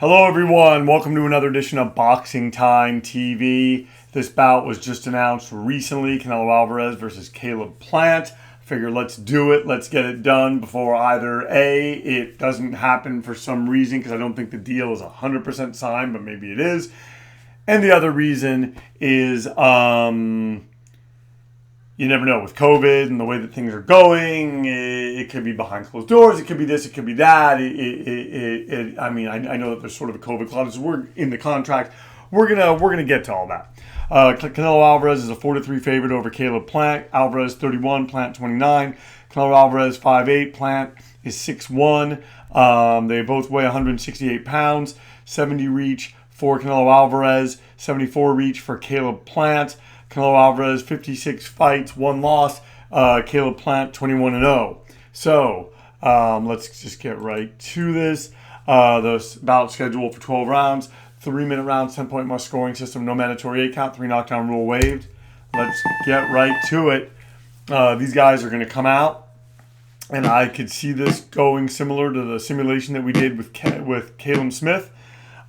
Hello everyone, welcome to another edition of Boxing Time TV. This bout was just announced recently, Canelo Alvarez versus Caleb Plant. Figure let's do it, let's get it done before either A, it doesn't happen for some reason, because I don't think the deal is 100% signed, but maybe it is. And the other reason is, you never know, with COVID and the way that things are going, it could be behind closed doors, it could be this, it could be that. I know that there's sort of a COVID clause. We're in the contract. We're gonna get to all that. Canelo Alvarez is a 4-3 favorite over Caleb Plant. Alvarez 31, Plant 29. Canelo Alvarez 5'8", Plant is 6'1". They both weigh 168 pounds. 70 reach for Canelo Alvarez, 74 reach for Caleb Plant. Canelo Alvarez, 56 fights, 1 loss. Caleb Plant, 21-0. So, let's just get right to this. The bout scheduled for 12 rounds. 3-minute rounds, 10-point must scoring system, no mandatory 8 count, 3 knockdown rule waived. Let's get right to it. These guys are going to come out, and I could see this going similar to the simulation that we did with Caleb Smith.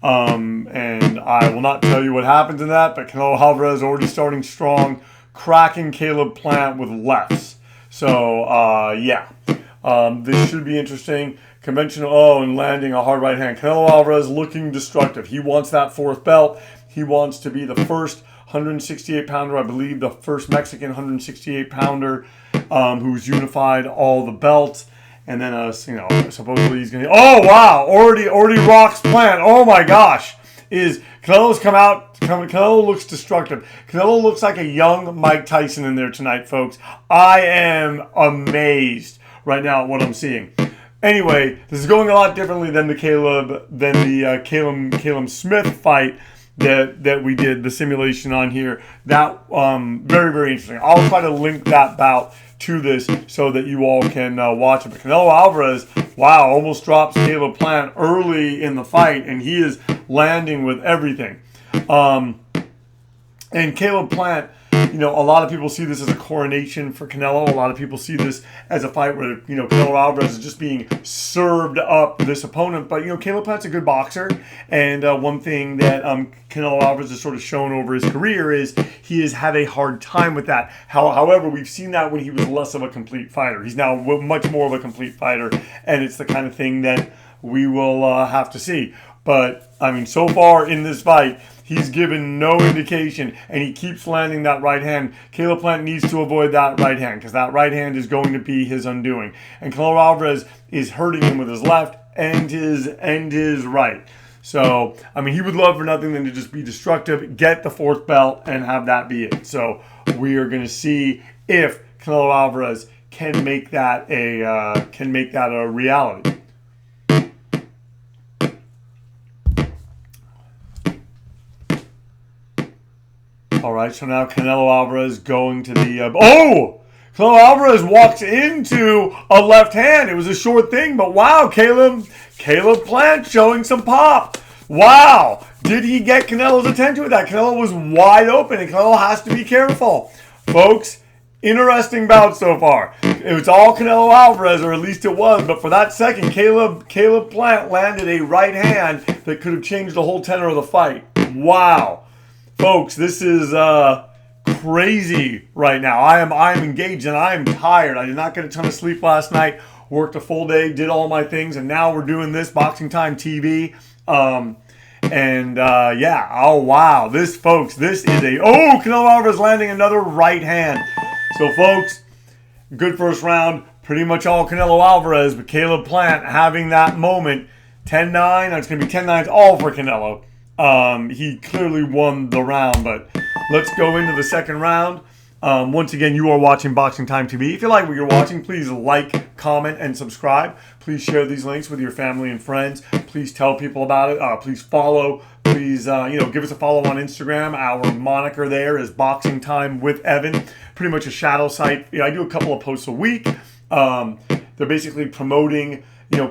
And I will not tell you what happens in that, but Canelo Alvarez already starting strong, cracking Caleb Plant with lefts. So, this should be interesting. Conventional, and landing a hard right hand. Canelo Alvarez looking destructive. He wants that 4th belt. He wants to be the first 168-pounder, I believe, the first Mexican 168-pounder who's unified all the belts. And then, supposedly he's going to... Oh, wow! Already rocks Plant. Oh, my gosh. Canelo's come out... Canelo looks destructive. Canelo looks like a young Mike Tyson in there tonight, folks. I am amazed right now at what I'm seeing. Anyway, this is going a lot differently than the Caleb Smith fight that we did the simulation on here. That very, very interesting. I'll try to link that bout to this so that you all can watch it. But Canelo Alvarez, wow, almost drops Caleb Plant early in the fight, and he is landing with everything. And Caleb Plant, a lot of people see this as a coronation for Canelo. A lot of people see this as a fight where, Canelo Alvarez is just being served up this opponent. But, Caleb Plant's a good boxer. And one thing that Canelo Alvarez has sort of shown over his career is he has had a hard time with that. However, we've seen that when he was less of a complete fighter. He's now much more of a complete fighter. And it's the kind of thing that we will have to see. But, so far in this fight, he's given no indication, and he keeps landing that right hand. Caleb Plant needs to avoid that right hand, because that right hand is going to be his undoing. And Canelo Alvarez is hurting him with his left and his right. So, he would love for nothing than to just be destructive, get the 4th belt, and have that be it. So, we are going to see if Canelo Alvarez can make that a reality. All right, so now Canelo Alvarez going to the... Canelo Alvarez walks into a left hand. It was a short thing, but wow, Caleb Plant showing some pop. Wow, did he get Canelo's attention with that? Canelo was wide open, and Canelo has to be careful. Folks, interesting bout so far. It was all Canelo Alvarez, or at least it was, but for that second, Caleb Plant landed a right hand that could have changed the whole tenor of the fight. Wow. Folks, this is crazy right now. I am engaged and I am tired. I did not get a ton of sleep last night. Worked a full day, did all my things, and now we're doing this Boxing Time TV. Oh wow, this is Canelo Alvarez landing another right hand. So folks, good first round. Pretty much all Canelo Alvarez, but Caleb Plant having that moment. 10-9. It's going to be 10-9 all for Canelo. He clearly won the round, but let's go into the second round. Once again, you are watching Boxing Time TV. If you like what you're watching, please like, comment, and subscribe. Please share these links with your family and friends. Please tell people about it. Please follow. Please, give us a follow on Instagram. Our moniker there is Boxing Time with Evan. Pretty much a shadow site. I do a couple of posts a week. They're basically promoting,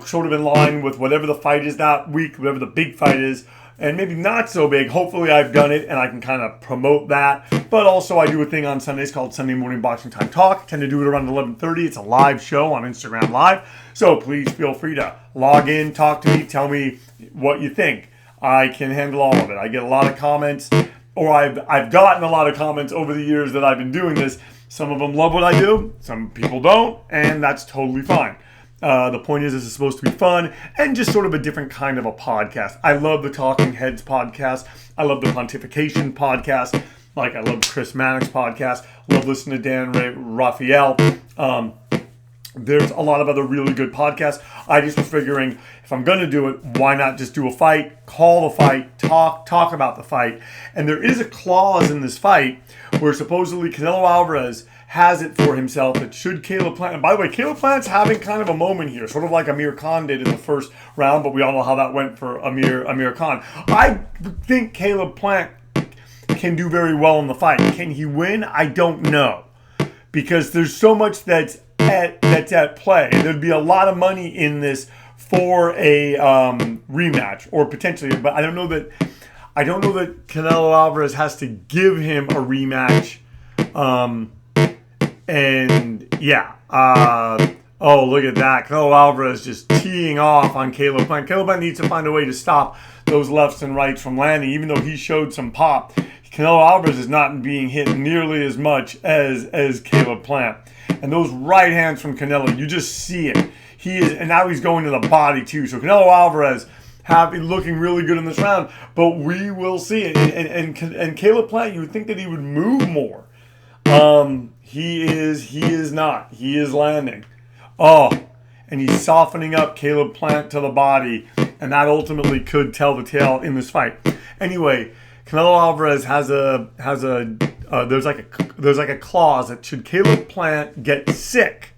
sort of in line with whatever the fight is that week, whatever the big fight is. And maybe not so big. Hopefully I've done it and I can kind of promote that. But also I do a thing on Sundays called Sunday Morning Boxing Time Talk. I tend to do it around 11:30. It's a live show on Instagram Live. So please feel free to log in, talk to me, tell me what you think. I can handle all of it. I get a lot of comments, or I've gotten a lot of comments over the years that I've been doing this. Some of them love what I do, some people don't, and that's totally fine. The point is, this is supposed to be fun and just sort of a different kind of a podcast. I love the Talking Heads podcast. I love the Pontification podcast. Like, I love Chris Mannix podcast. I love listening to Dan Raphael. There's a lot of other really good podcasts. I just was figuring, if I'm going to do it, why not just do a fight, call the fight, talk about the fight. And there is a clause in this fight where supposedly Canelo Alvarez has it for himself that should Caleb Plant. And by the way, Caleb Plant's having kind of a moment here, sort of like Amir Khan did in the first round, but we all know how that went for Amir Khan. I think Caleb Plant can do very well in the fight. Can he win? I don't know, because there's so much that's at play. There'd be a lot of money in this for a rematch, or potentially, but I don't know that Canelo Alvarez has to give him a rematch. And yeah, oh, look at that. Canelo Alvarez just teeing off on Caleb Plant. Caleb Plant needs to find a way to stop those lefts and rights from landing, even though he showed some pop. Canelo Alvarez is not being hit nearly as much as Caleb Plant. And those right hands from Canelo, you just see it. He is, and now he's going to the body too. So Canelo Alvarez looking really good in this round, but we will see it. And Caleb Plant, you would think that he would move more. He is not. He is landing. Oh, and he's softening up Caleb Plant to the body, and that ultimately could tell the tale in this fight. Anyway, Canelo Alvarez has there's like a clause that should Caleb Plant get sick,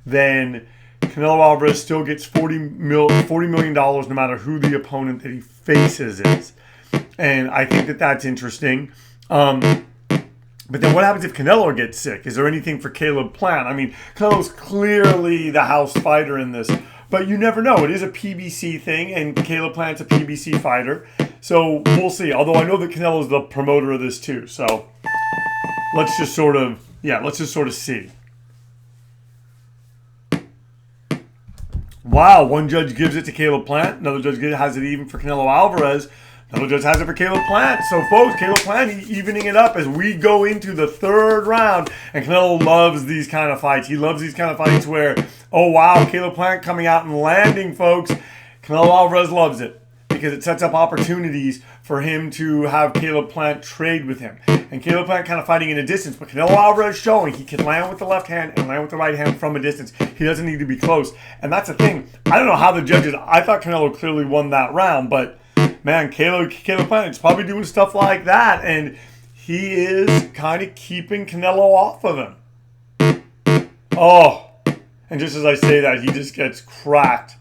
then Canelo Alvarez still gets $40 million no matter who the opponent that he faces is. And I think that that's interesting. But then what happens if Canelo gets sick? Is there anything for Caleb Plant? I mean, Canelo's clearly the house fighter in this, but you never know. It is a PBC thing, and Caleb Plant's a PBC fighter. So we'll see. Although I know that Canelo's the promoter of this too. So let's just sort of see. Wow, one judge gives it to Caleb Plant. Another judge has it even for Canelo Alvarez. Another judge has it for Caleb Plant. So, folks, Caleb Plant evening it up as we go into the third round. And Canelo loves these kind of fights. He loves these kind of fights where, oh, wow, Caleb Plant coming out and landing, folks. Canelo Alvarez loves it because it sets up opportunities for him to have Caleb Plant trade with him. And Caleb Plant kind of fighting in a distance, but Canelo Alvarez showing he can land with the left hand and land with the right hand from a distance. He doesn't need to be close. And that's the thing. I don't know how the judges, I thought Canelo clearly won that round, but man, Caleb Plant is probably doing stuff like that, and he is kind of keeping Canelo off of him. Oh, and just as I say that, he just gets cracked.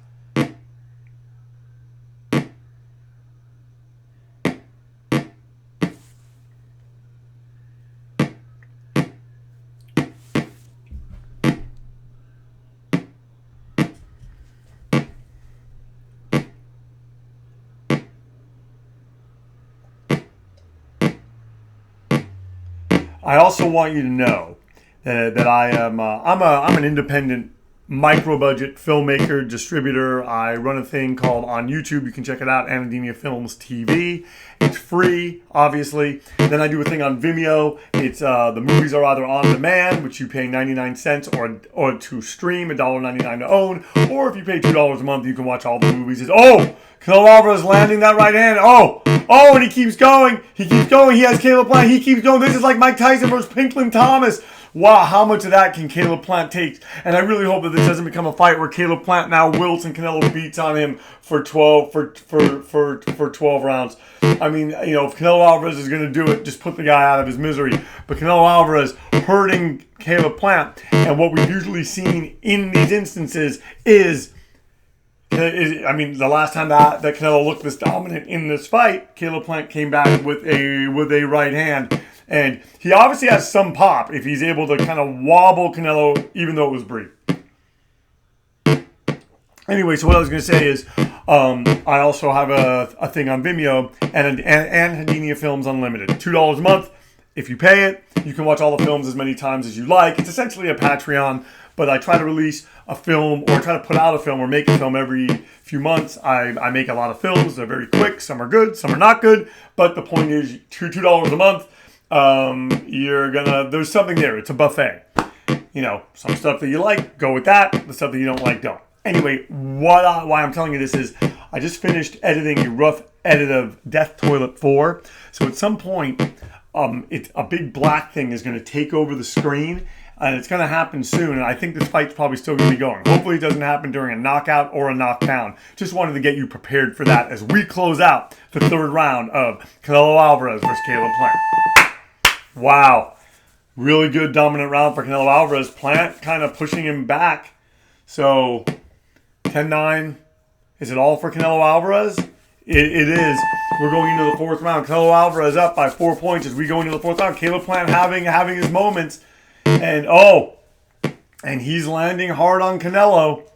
I also want you to know that I am I'm an independent micro budget filmmaker, distributor. I run a thing called on YouTube. You can check it out, Anadina Films TV. It's free, obviously. Then I do a thing on Vimeo. It's the movies are either on demand, which you pay 99 cents, or to stream, $1.99 to own. Or if you pay $2 a month, you can watch all the movies. Canelo Alvarez landing that right hand. And he keeps going. He has Caleb Plant. He keeps going. This is like Mike Tyson versus Pinklin Thomas. Wow, how much of that can Caleb Plant take? And I really hope that this doesn't become a fight where Caleb Plant now wilts and Canelo beats on him for 12 rounds. I mean, if Canelo Alvarez is going to do it, just put the guy out of his misery. But Canelo Alvarez hurting Caleb Plant, and what we've usually seen in these instances is the last time that Canelo looked this dominant in this fight, Caleb Plant came back with a right hand. And he obviously has some pop if he's able to kind of wobble Canelo, even though it was brief. Anyway, so what I was going to say is I also have a thing on Vimeo and Anadina Films Unlimited. $2 a month. If you pay it, you can watch all the films as many times as you like. It's essentially a Patreon, but I try to release a film or try to put out a film or make a film every few months. I make a lot of films. They're very quick. Some are good, some are not good. But the point is, $2 a month, there's something there. It's a buffet. You know, some stuff that you like, go with that. The stuff that you don't like, don't. Anyway, why I'm telling you this is I just finished editing a rough edit of Death Toilet 4. So at some point, it's a big black thing is going to take over the screen, and it's going to happen soon. And I think this fight's probably still going to be going. Hopefully it doesn't happen during a knockout or a knockdown. Just wanted to get you prepared for that as we close out the third round of Canelo Alvarez versus Caleb Plant. Wow. Really good dominant round for Canelo Alvarez. Plant kind of pushing him back. So 10-9. Is it all for Canelo Alvarez? It is. We're going into the fourth round. Canelo Alvarez up by 4 points as we go into the fourth round. Caleb Plant having his moments. And he's landing hard on Canelo.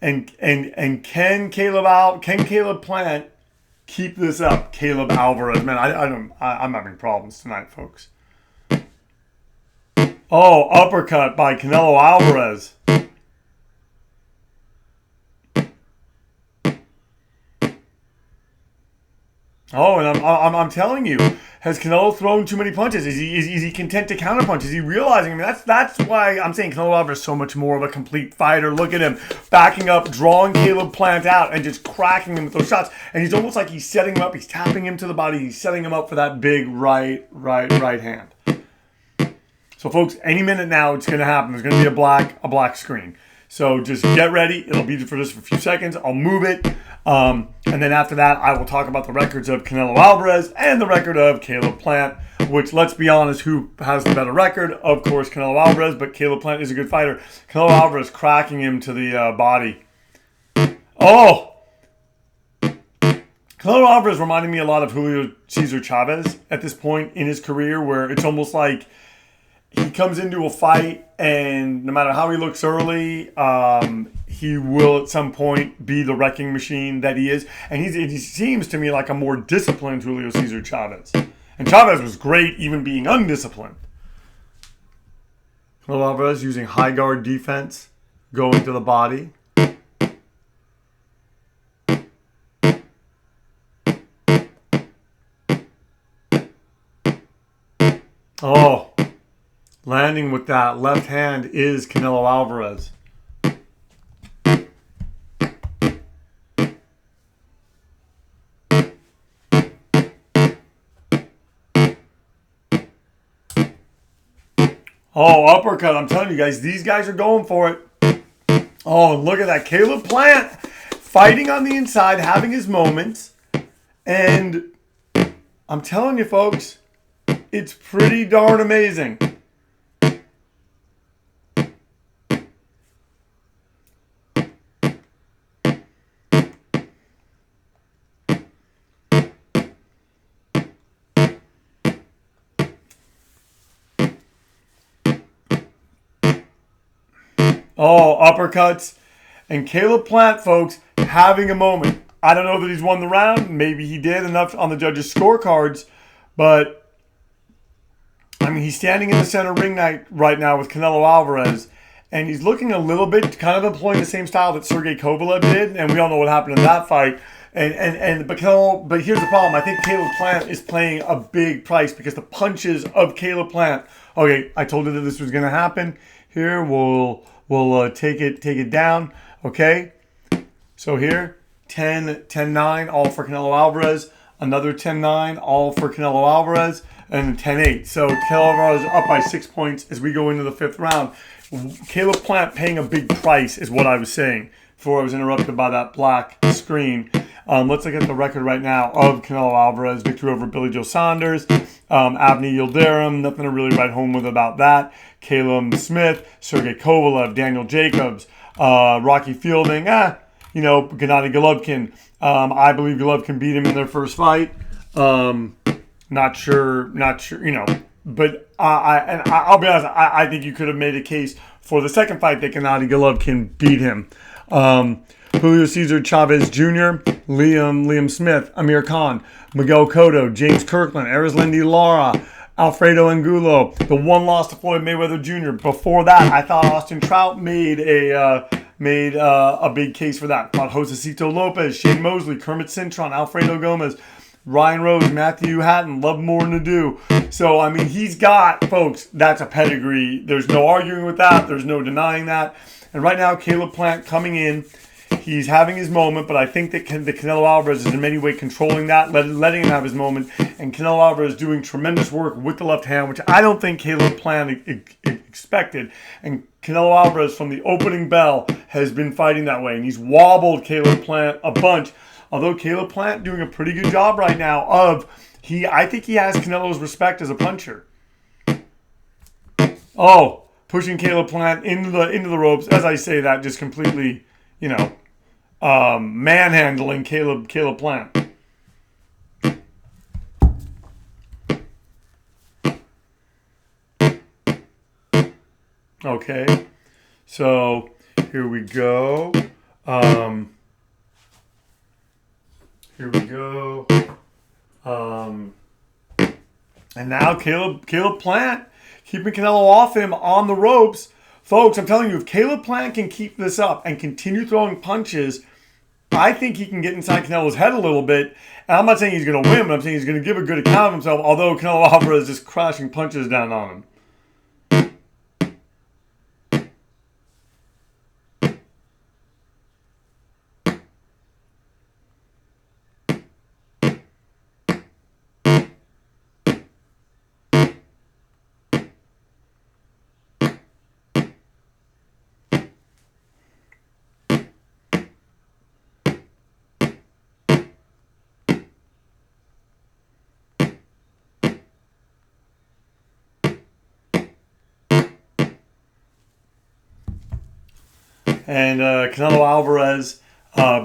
And can Caleb Plant keep this up? Caleb Alvarez. Man, I'm having problems tonight, folks. Oh, uppercut by Canelo Alvarez. Oh, and I'm telling you, has Canelo thrown too many punches? Is he content to counterpunch? Is he realizing? I mean, that's why I'm saying Canelo Alvarez is so much more of a complete fighter. Look at him backing up, drawing Caleb Plant out, and just cracking him with those shots. And he's almost like he's setting him up. He's tapping him to the body. He's setting him up for that big right hand. So, folks, any minute now it's going to happen. There's going to be a black screen. So just get ready. It'll be for just a few seconds. I'll move it. And then after that, I will talk about the records of Canelo Alvarez and the record of Caleb Plant, which, let's be honest, who has the better record? Of course, Canelo Alvarez, but Caleb Plant is a good fighter. Canelo Alvarez cracking him to the body. Oh! Canelo Alvarez reminded me a lot of Julio Cesar Chavez at this point in his career, where it's almost like he comes into a fight, and no matter how he looks early, he will at some point be the wrecking machine that he is. And he seems to me like a more disciplined Julio Cesar Chavez. And Chavez was great even being undisciplined. Canelo Alvarez using high guard defense, going to the body. Oh. Landing with that left hand is Canelo Alvarez. Oh, uppercut. I'm telling you guys, these guys are going for it. Oh, look at that. Caleb Plant fighting on the inside, having his moments. And I'm telling you, folks, it's pretty darn amazing. Oh, uppercuts. And Caleb Plant, folks, having a moment. I don't know that he's won the round. Maybe he did enough on the judges' scorecards. But, I mean, he's standing in the center ring right now with Canelo Alvarez. And he's looking a little bit, kind of employing the same style that Sergey Kovalev did. And we all know what happened in that fight. But here's the problem. I think Caleb Plant is paying a big price because the punches of Caleb Plant. Okay, I told you that this was going to happen. Here, we'll take it down. Okay, so here 10-9 all for Canelo Alvarez, another 10-9 all for Canelo Alvarez, and 10-8. So Canelo Alvarez up by 6 points as we go into the fifth round. Caleb Plant paying a big price is what I was saying before I was interrupted by that black screen. Let's look at the record right now of Canelo Alvarez. Victory over Billy Joe Saunders, Avni Yildirim, nothing to really write home with about that. Caleb Smith, Sergey Kovalev, Daniel Jacobs, Rocky Fielding, Gennady Golovkin. I believe Golovkin beat him in their first fight. Not sure, but I'll be honest, I think you could have made a case for the second fight that Gennady Golovkin beat him. Julio Cesar Chavez Jr., Liam Smith, Amir Khan, Miguel Cotto, James Kirkland, Arizlendi Lara, Alfredo Angulo. The one loss to Floyd Mayweather Jr. Before that, I thought Austin Trout made a big case for that. Fought Josecito Lopez, Shane Mosley, Kermit Cintron, Alfredo Gomez, Ryan Rose, Matthew Hatton, Love More to Do. So, I mean, he's got, folks, that's a pedigree. There's no arguing with that. There's no denying that. And right now, Caleb Plant coming in. He's having his moment, but I think that Canelo Alvarez is in many ways controlling that, letting him have his moment. And Canelo Alvarez is doing tremendous work with the left hand, which I don't think Caleb Plant expected. And Canelo Alvarez, from the opening bell, has been fighting that way. And he's wobbled Caleb Plant a bunch. Although Caleb Plant doing a pretty good job right now I think he has Canelo's respect as a puncher. Oh, pushing Caleb Plant into the ropes. As I say that, just completely, manhandling Caleb Plant. Okay, so here we go. Here we go. And now Caleb Plant keeping Canelo off him on the ropes. Folks, I'm telling you, if Caleb Plant can keep this up and continue throwing punches, I think he can get inside Canelo's head a little bit. And I'm not saying he's going to win, but I'm saying he's going to give a good account of himself, although Canelo Alvarez is just crashing punches down on him. And Canelo Alvarez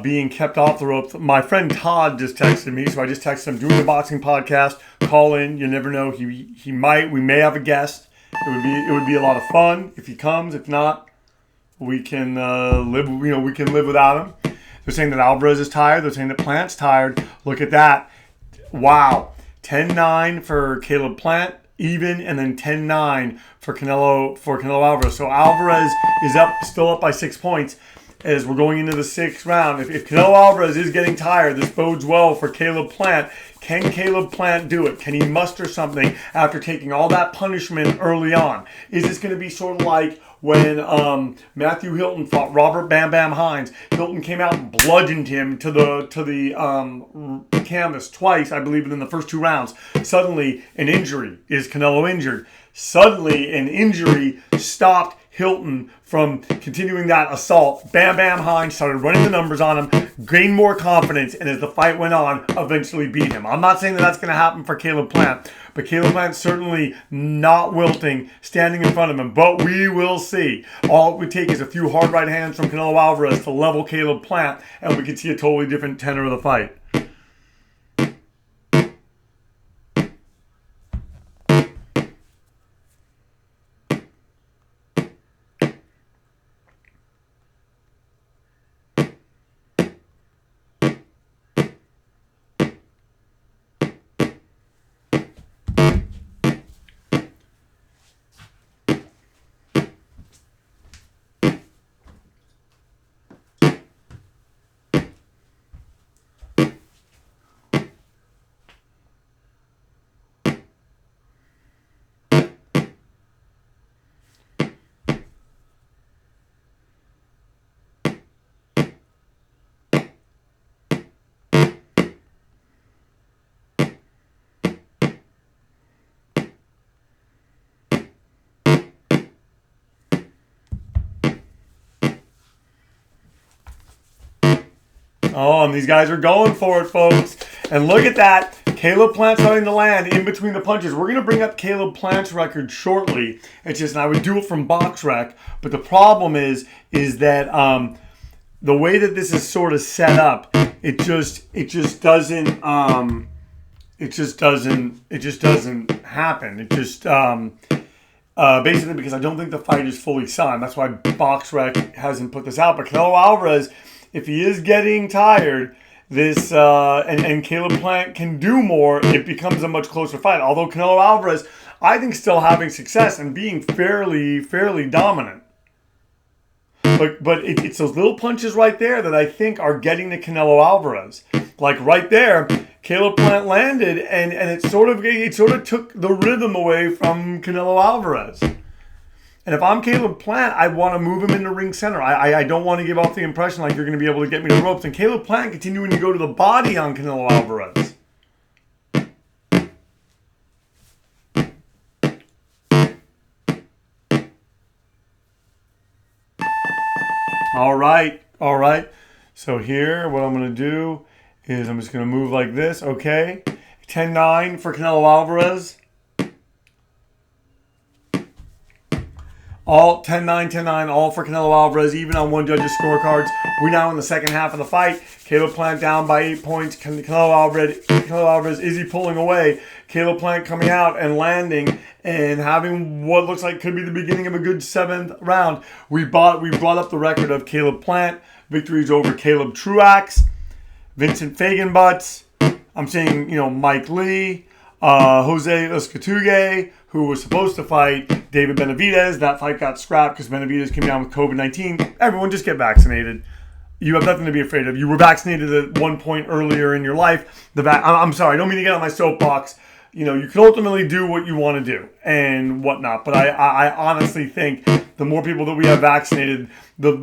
being kept off the ropes. My friend Todd just texted me, so I just texted him, doing the boxing podcast. Call in. You never know. We may have a guest. It would be a lot of fun if he comes. If not, we can live. We can live without him. They're saying that Alvarez is tired. They're saying that Plant's tired. Look at that. Wow. 10-9 for Caleb Plant. Even, and then 10-9 for Canelo Alvarez. So Alvarez is still up by 6 points as we're going into the sixth round. If Canelo Alvarez is getting tired, this bodes well for Caleb Plant. Can Caleb Plant do it? Can he muster something after taking all that punishment early on? Is this going to be sort of like when Matthew Hilton fought Robert Bam Bam Hines? Hilton came out and bludgeoned him to the canvas twice, I believe, in the first 2 rounds. Suddenly, an injury. Is Canelo injured? Suddenly, an injury stopped Hilton from continuing that assault. Bam Bam Hines started running the numbers on him, gained more confidence, and as the fight went on, eventually beat him. I'm not saying that that's going to happen for Caleb Plant, but Caleb Plant certainly not wilting, standing in front of him. But we will see. All it would take is a few hard right hands from Canelo Alvarez to level Caleb Plant, and we could see a totally different tenor of the fight. Oh, and these guys are going for it, folks. And look at that. Caleb Plant starting to land in between the punches. We're going to bring up Caleb Plant's record shortly. It's just, and I would do it from BoxRec, but the problem is that the way that this is sort of set up, it just doesn't happen. It just basically because I don't think the fight is fully signed. That's why BoxRec hasn't put this out. But Canelo Alvarez, if he is getting tired, and Caleb Plant can do more, it becomes a much closer fight. Although Canelo Alvarez, I think, still having success and being fairly dominant. But it's those little punches right there that I think are getting to Canelo Alvarez. Like right there, Caleb Plant landed, and it sort of took the rhythm away from Canelo Alvarez. And if I'm Caleb Plant, I want to move him into ring center. I don't want to give off the impression like you're going to be able to get me to the ropes. And Caleb Plant continuing to go to the body on Canelo Alvarez. All right. So here, what I'm going to do is I'm just going to move like this. Okay. 10-9 for Canelo Alvarez. All 10-9, all for Canelo Alvarez, even on one judge's scorecards. We're now in the second half of the fight. Caleb Plant down by 8 points. Canelo Alvarez, is he pulling away? Caleb Plant coming out and landing and having what looks like could be the beginning of a good 7th round. We brought up the record of Caleb Plant. Victories over Caleb Truax, Vincent Fagenbutts. I'm saying, Mike Lee, Jose Escatugue, who was supposed to fight David Benavidez. That fight got scrapped because Benavidez came down with COVID-19. Everyone just get vaccinated. You have nothing to be afraid of. You were vaccinated at one point earlier in your life. I'm sorry, I don't mean to get on my soapbox. You can ultimately do what you want to do and whatnot. But I honestly think the more people that we have vaccinated, that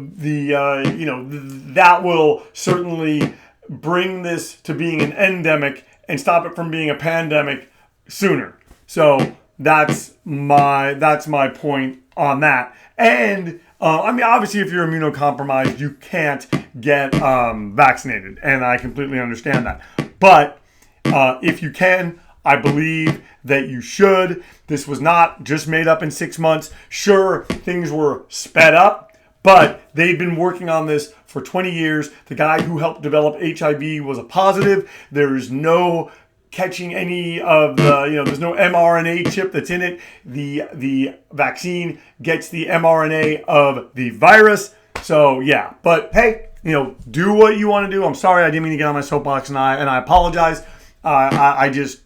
will certainly bring this to being an endemic and stop it from being a pandemic sooner. So that's my point on that. And obviously, if you're immunocompromised, you can't get vaccinated, and I completely understand that. But if you can, I believe that you should. This was not just made up in 6 months. Sure, things were sped up, but they've been working on this for 20 years. The guy who helped develop HIV was a positive. There is no catching any of there's no mRNA chip that's in it. The vaccine gets the mRNA of the virus. So yeah, but hey, do what you want to do. I'm sorry, I didn't mean to get on my soapbox, and I apologize. I just,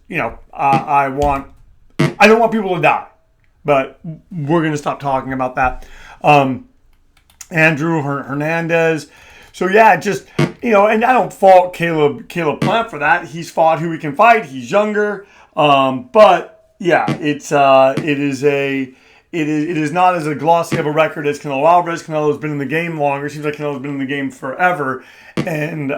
I don't want people to die, but we're going to stop talking about that. Andrew Hernandez. So yeah, just, and I don't fault Caleb Plant for that. He's fought who he can fight. He's younger. But yeah, it is not as a glossy of a record as Canelo Alvarez. Canelo's been in the game longer. Seems like Canelo's been in the game forever. And,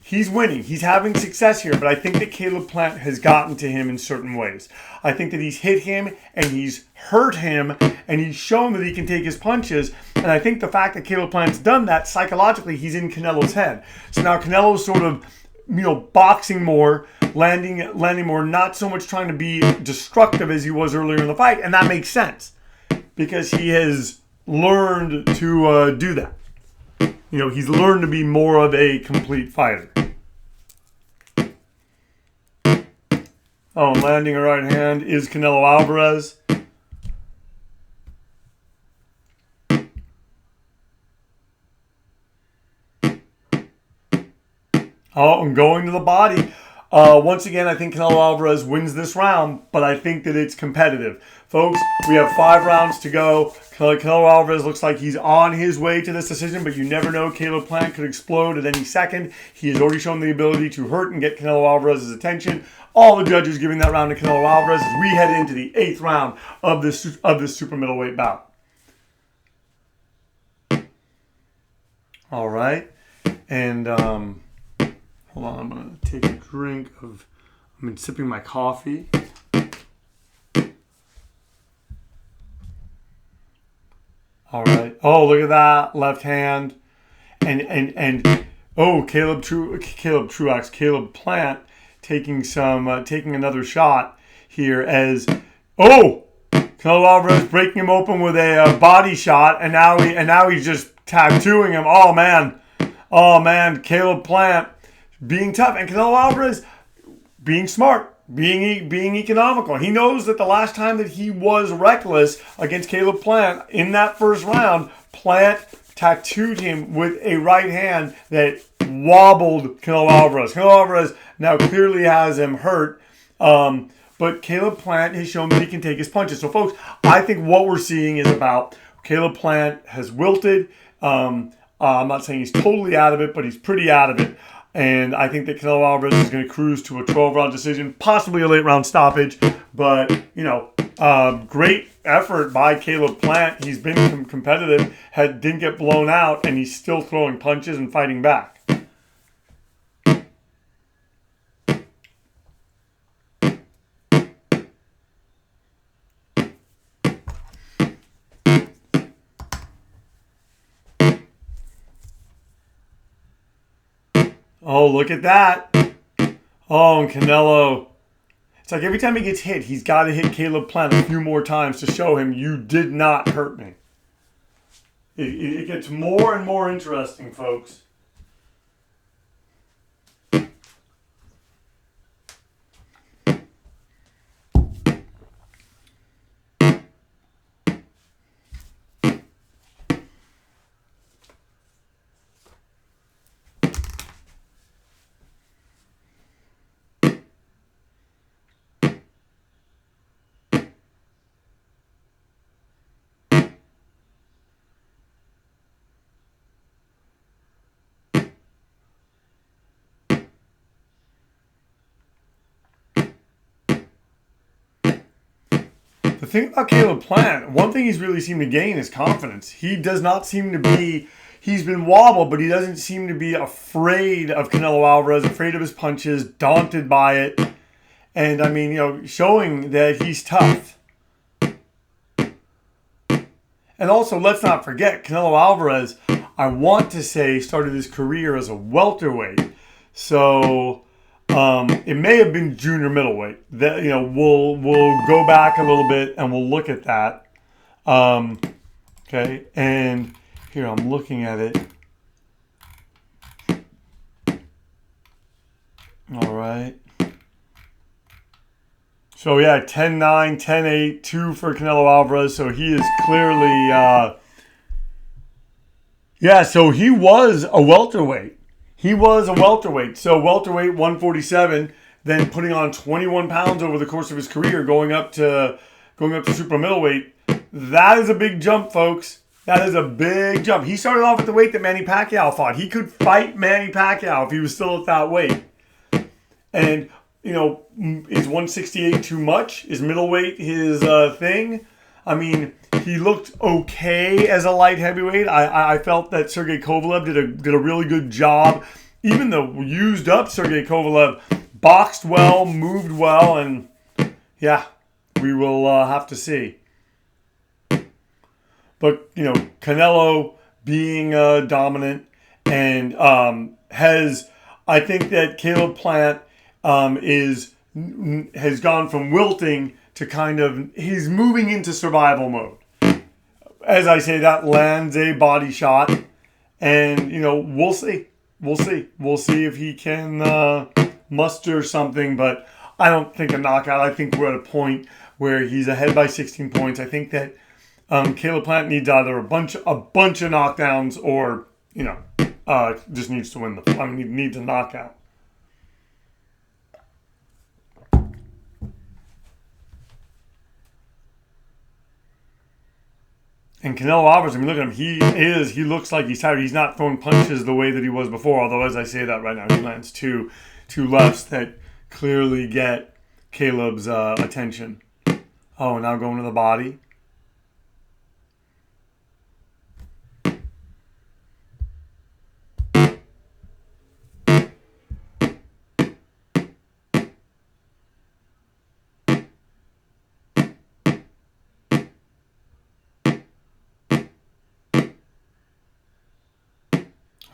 he's winning. He's having success here, but I think that Caleb Plant has gotten to him in certain ways. I think that he's hit him and he's hurt him and he's shown that he can take his punches. And I think the fact that Caleb Plant's done that, psychologically, he's in Canelo's head. So now Canelo's sort of, boxing more, landing more, not so much trying to be destructive as he was earlier in the fight. And that makes sense because he has learned to do that. He's learned to be more of a complete fighter. Oh, landing a right hand is Canelo Alvarez. Oh, I'm going to the body. Once again, I think Canelo Alvarez wins this round, but I think that it's competitive. Folks, we have 5 rounds to go. Canelo Alvarez looks like he's on his way to this decision, but you never know. Caleb Plant could explode at any second. He has already shown the ability to hurt and get Canelo Alvarez's attention. All the judges giving that round to Canelo Alvarez as we head into the 8th round of this super middleweight bout. All right. And hold on, I'm going to take a drink of, I've been sipping my coffee. All right. Oh, look at that. Left hand. And Caleb Truax, Caleb Plant taking another shot here as, Canelo Alvarez breaking him open with a body shot, and now he's just tattooing him. Oh man, Caleb Plant being tough, and Canelo Alvarez being smart. being economical. He knows that the last time that he was reckless against Caleb Plant in that first round, Plant tattooed him with a right hand that wobbled Canelo Alvarez. Canelo Alvarez now clearly has him hurt. But Caleb Plant has shown that he can take his punches. So, folks, I think what we're seeing is about Caleb Plant has wilted. I'm not saying he's totally out of it, but he's pretty out of it. And I think that Canelo Alvarez is going to cruise to a 12-round decision, possibly a late-round stoppage. But, great effort by Caleb Plant. He's been competitive, didn't get blown out, and he's still throwing punches and fighting back. Oh, look at that. Oh, and Canelo. It's like every time he gets hit, he's got to hit Caleb Plant a few more times to show him you did not hurt me. It gets more and more interesting, folks. The thing about Caleb Plant, one thing he's really seemed to gain is confidence. He does not seem to be, he's been wobbled, but he doesn't seem to be afraid of Canelo Alvarez, afraid of his punches, daunted by it. And I mean, showing that he's tough. And also, let's not forget, Canelo Alvarez, I want to say, started his career as a welterweight. So it may have been junior middleweight. That we'll go back a little bit and we'll look at that. Okay, and here I'm looking at it. All right. So yeah, 10-9, 10-8, 2 for Canelo Alvarez. So he is clearly, so he was a welterweight. So welterweight, 147, then putting on 21 pounds over the course of his career, going up to super middleweight. That is a big jump, folks. That is a big jump. He started off at the weight that Manny Pacquiao fought. He could fight Manny Pacquiao if he was still at that weight. And, is 168 too much? Is middleweight his thing? I mean, he looked okay as a light heavyweight. I felt that Sergey Kovalev did a really good job. Even the used up Sergey Kovalev boxed well, moved well, and yeah, we will have to see. But Canelo being dominant and I think that Caleb Plant has gone from wilting to he's moving into survival mode. As I say, that lands a body shot, and we'll see. We'll see if he can muster something, but I don't think a knockout. I think we're at a point where he's ahead by 16 points. I think that Caleb Plant needs either a bunch of knockdowns or just needs to win needs a knockout. And Canelo Alvarez, look at him. He looks like he's tired. He's not throwing punches the way that he was before. Although, as I say that right now, he lands two lefts that clearly get Caleb's attention. Oh, now going to the body.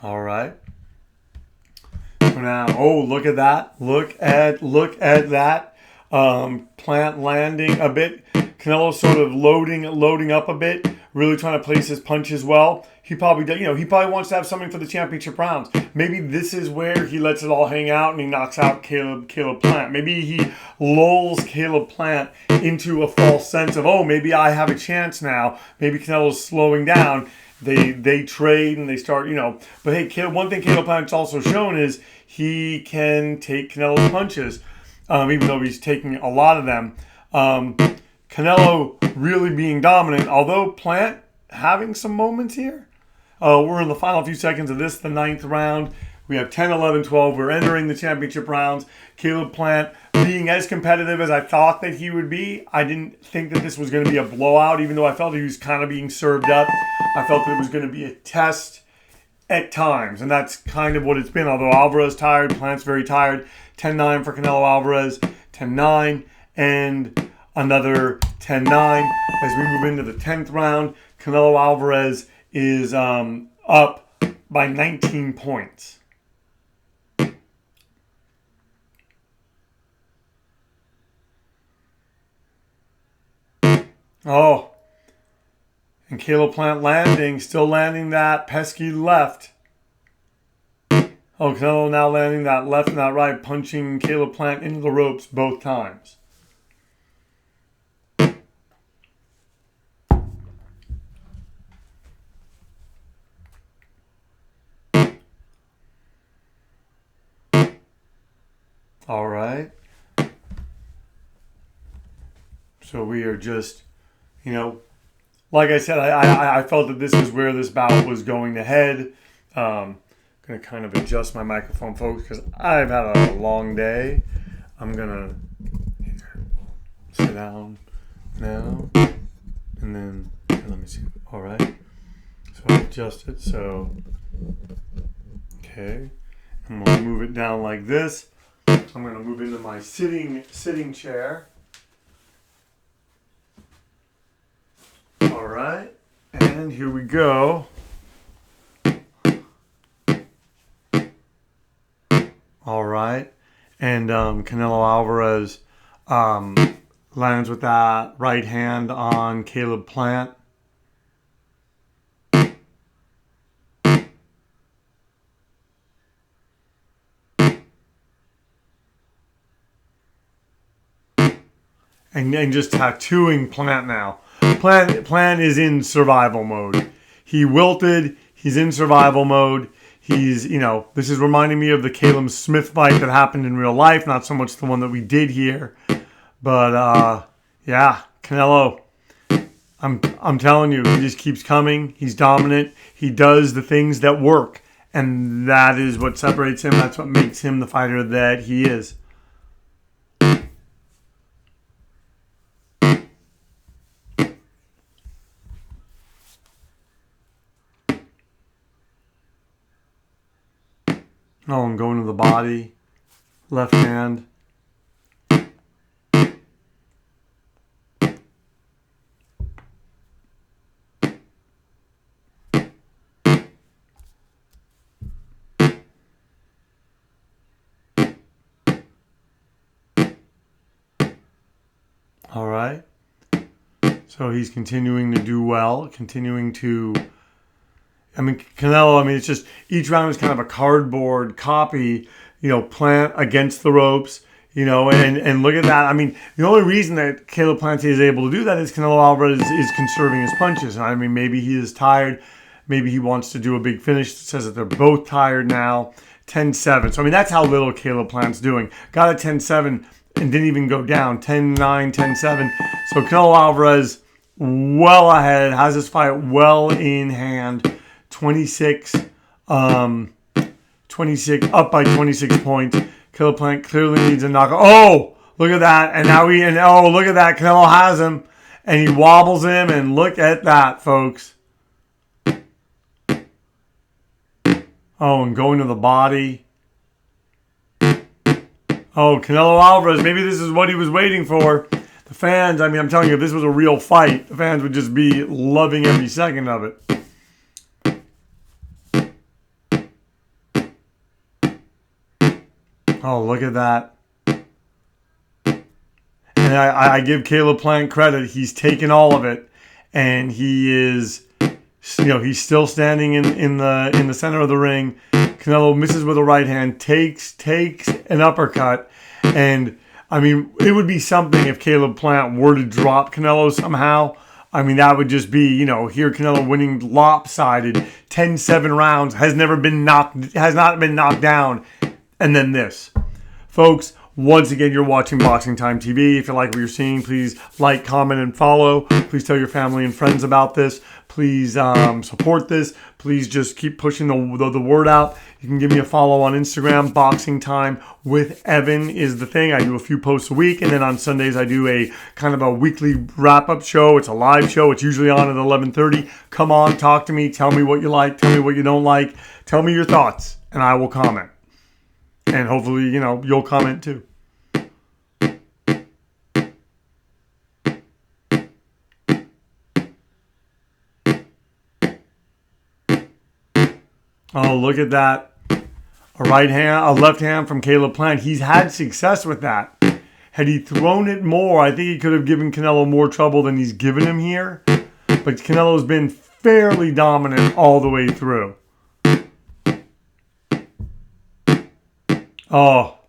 All right. So now, look at that. Look at that. Plant landing a bit. Canelo sort of loading up a bit. really trying to place his punches well. He probably does, he probably wants to have something for the championship rounds. Maybe this is where he lets it all hang out and he knocks out Caleb Plant. Maybe he lulls Caleb Plant into a false sense of, oh, maybe I have a chance now. Maybe Canelo's slowing down. They trade and they start, But hey, one thing Caleb Plant's also shown is he can take Canelo's punches, even though he's taking a lot of them. Canelo really being dominant, although Plant having some moments here. We're in the final few seconds of this, the 9th round. We have 10, 11, 12. We're entering the championship rounds. Caleb Plant being as competitive as I thought that he would be. I didn't think that this was going to be a blowout, even though I felt he was kind of being served up. I felt that it was going to be a test at times, and that's kind of what it's been. Although Alvarez tired, Plant's very tired. 10-9 for Canelo Alvarez, 10-9, and another 10-9. As we move into the 10th round, Canelo Alvarez is up by 19 points. Oh, and Caleb Plant still landing that pesky left. Oh, Canelo now landing that left and that right, punching Caleb Plant into the ropes both times. All right. So we are just, like I said, I felt that this is where this bout was going to head. I'm going to kind of adjust my microphone, folks, because I've had a long day. I'm going to sit down now. And then, let me see. All right. So I adjust it. So, okay. I'm going to move it down like this. I'm going to move into my sitting chair. All right, and here we go. All right, and Canelo Alvarez lands with that right hand on Caleb Plant. And just tattooing Plant now. Plant is in survival mode. He wilted. He's in survival mode. He's, this is reminding me of the Caleb Smith fight that happened in real life. Not so much the one that we did here. But, yeah, Canelo, I'm telling you, he just keeps coming. He's dominant. He does the things that work. And that is what separates him. That's what makes him the fighter that he is. Oh, I'm going to the body. Left hand. All right. So he's continuing to do well, Canelo, it's just each round is kind of a cardboard copy, Plant against the ropes, and look at that. The only reason that Caleb Plant is able to do that is Canelo Alvarez is conserving his punches. Maybe he is tired. Maybe he wants to do a big finish. It says that they're both tired now. 10-7. So, that's how little Caleb Plant's doing. Got a 10-7 and didn't even go down. 10-9, 10-7. So Canelo Alvarez well ahead, has this fight well in hand. 26 up by 26 points. Caleb Plant clearly needs a knockout. Oh, look at that. And now look at that. Canelo has him. And he wobbles him. And look at that, folks. Oh, and going to the body. Oh, Canelo Alvarez. Maybe this is what he was waiting for. The fans, I'm telling you, if this was a real fight, the fans would just be loving every second of it. Oh, look at that. And I give Caleb Plant credit. He's taken all of it. and he is, he's still standing in the center of the ring. Canelo misses with a right hand, takes an uppercut, and I mean, it would be something if Caleb Plant were to drop Canelo somehow. I mean, that would just be, here Canelo winning lopsided 10-7 rounds, has not been knocked down, and then this. Folks, once again, you're watching Boxing Time TV. If you like what you're seeing, please like, comment, and follow. Please tell your family and friends about this. Please support this. Please just keep pushing the word out. You can give me a follow on Instagram. Boxing Time with Evan is the thing. I do a few posts a week, and then on Sundays I do a kind of a weekly wrap-up show. It's a live show. It's usually on at 11:30. Come on, talk to me. Tell me what you like. Tell me what you don't like. Tell me your thoughts, and I will comment. And hopefully, you'll comment too. Oh, look at that. A left hand from Caleb Plant. He's had success with that. Had he thrown it more, I think he could have given Canelo more trouble than he's given him here. But Canelo's been fairly dominant all the way through. Oh.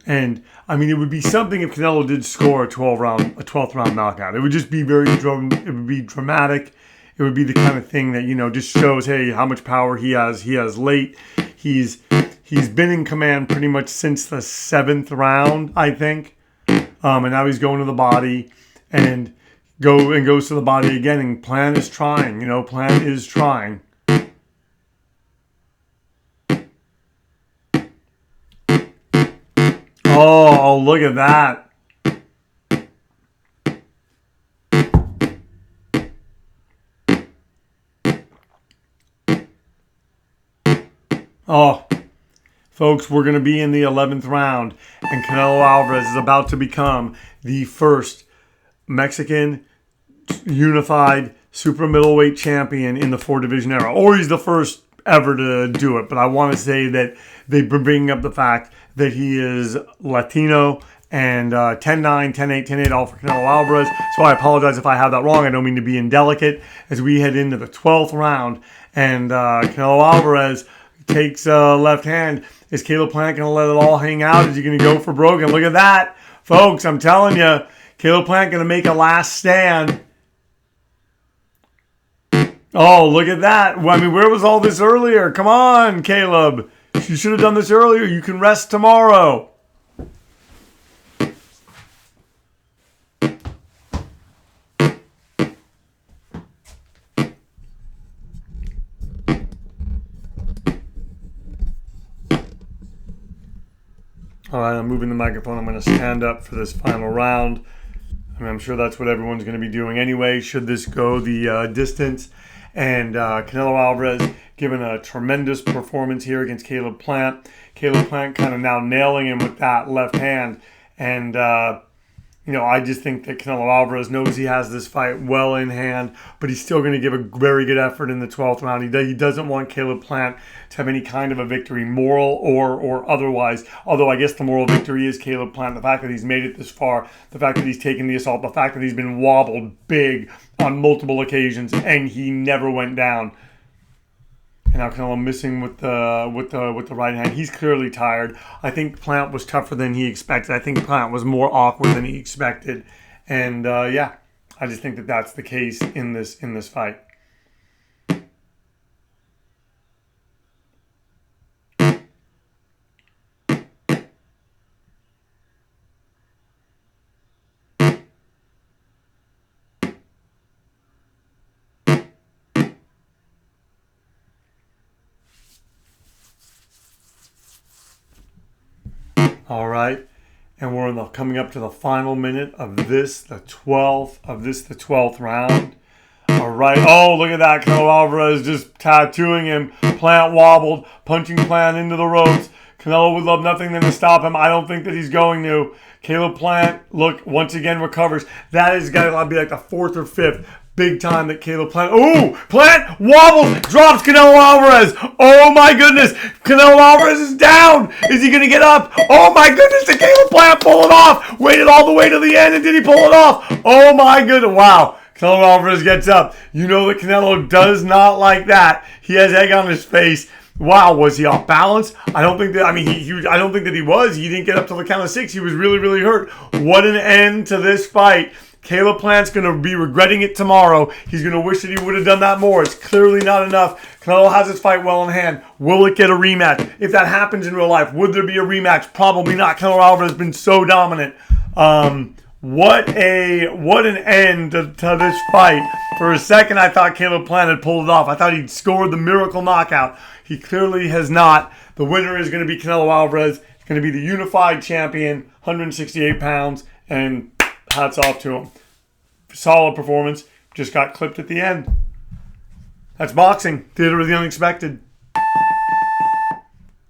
And, I mean, it would be something if Canelo did score a 12th round knockout. It would just be it would be dramatic. It would be the kind of thing that, just shows, hey, how much power he has. He has late. He's been in command pretty much since the 7th round, I think. And now he's going to the body and goes to the body again. And Plant is trying, Plant is trying. Oh, look at that. Oh, folks, we're going to be in the 11th round, and Canelo Alvarez is about to become the first Mexican unified super middleweight champion in the 4-division era. Or he's the first ever to do it, but I want to say that they've been bringing up the fact that he is Latino and 10-9, 10-8, 10-8 all for Canelo Alvarez. So I apologize if I have that wrong. I don't mean to be indelicate as we head into the 12th round. And Canelo Alvarez takes left hand. Is Caleb Plant going to let it all hang out? Is he going to go for broke? And look at that. Folks, I'm telling you, Caleb Plant going to make a last stand. Oh, look at that. Well, I mean, where was all this earlier? Come on, Caleb. You should have done this earlier. You can rest tomorrow. All right, I'm moving the microphone. I'm going to stand up for this final round. I mean, I'm sure that's what everyone's going to be doing anyway, should this go the distance. And Canelo Alvarez given a tremendous performance here against Caleb Plant. Caleb Plant kind of now nailing him with that left hand. And, I just think that Canelo Alvarez knows he has this fight well in hand, but he's still going to give a very good effort in the 12th round. He doesn't want Caleb Plant to have any kind of a victory, moral or otherwise. Although I guess the moral victory is Caleb Plant. The fact that he's made it this far, the fact that he's taken the assault, the fact that he's been wobbled big on multiple occasions and he never went down. And now Canelo missing with the right hand. He's clearly tired. I think Plant was tougher than he expected. I think Plant was more awkward than he expected. And I just think that that's the case in this fight. All right, and we're coming up to the final minute of the 12th round. All right, oh, look at that. Canelo Alvarez just tattooing him. Plant wobbled, punching Plant into the ropes. Canelo would love nothing than to stop him. I don't think that he's going to. Caleb Plant, look, once again recovers. That is going to be like the 4th or 5th big time that Caleb Plant. Ooh, Plant wobbles, drops Canelo Alvarez. Oh my goodness, Canelo Alvarez is down. Is he going to get up? Oh my goodness, did Caleb Plant pull it off? Waited all the way to the end, and did he pull it off? Oh my goodness, wow. Canelo Alvarez gets up. You know that Canelo does not like that. He has egg on his face. Wow, was he off balance? I don't think that. I mean, I don't think that he was. He didn't get up till the count of 6. He was really, really hurt. What an end to this fight. Caleb Plant's going to be regretting it tomorrow. He's going to wish that he would have done that more. It's clearly not enough. Canelo has his fight well in hand. Will it get a rematch? If that happens in real life, would there be a rematch? Probably not. Canelo Alvarez has been so dominant. What an end to this fight. For a second, I thought Caleb Plant had pulled it off. I thought he'd scored the miracle knockout. He clearly has not. The winner is going to be Canelo Alvarez. He's going to be the unified champion, 168 pounds, and hats off to him. Solid performance. Just got clipped at the end. That's boxing. Theater of the unexpected.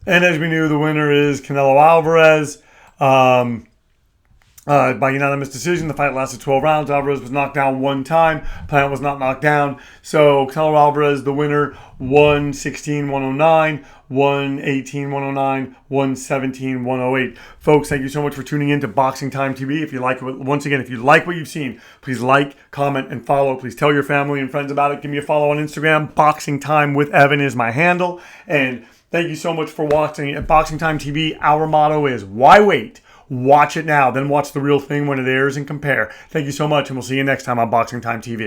And as we knew, the winner is Canelo Alvarez. By unanimous decision. The fight lasted 12 rounds. Alvarez was knocked down 1 time. Plant was not knocked down. So Canelo Alvarez, the winner, 116-109, 118-109, 117-108. Folks, thank you so much for tuning in to Boxing Time TV. If you like it, once again, if you like what you've seen, please like, comment, and follow. Please tell your family and friends about it. Give me a follow on Instagram. Boxing Time with Evan is my handle. And thank you so much for watching. At Boxing Time TV, our motto is, why wait? Watch it now, then watch the real thing when it airs and compare. Thank you so much, and we'll see you next time on Boxing Time TV.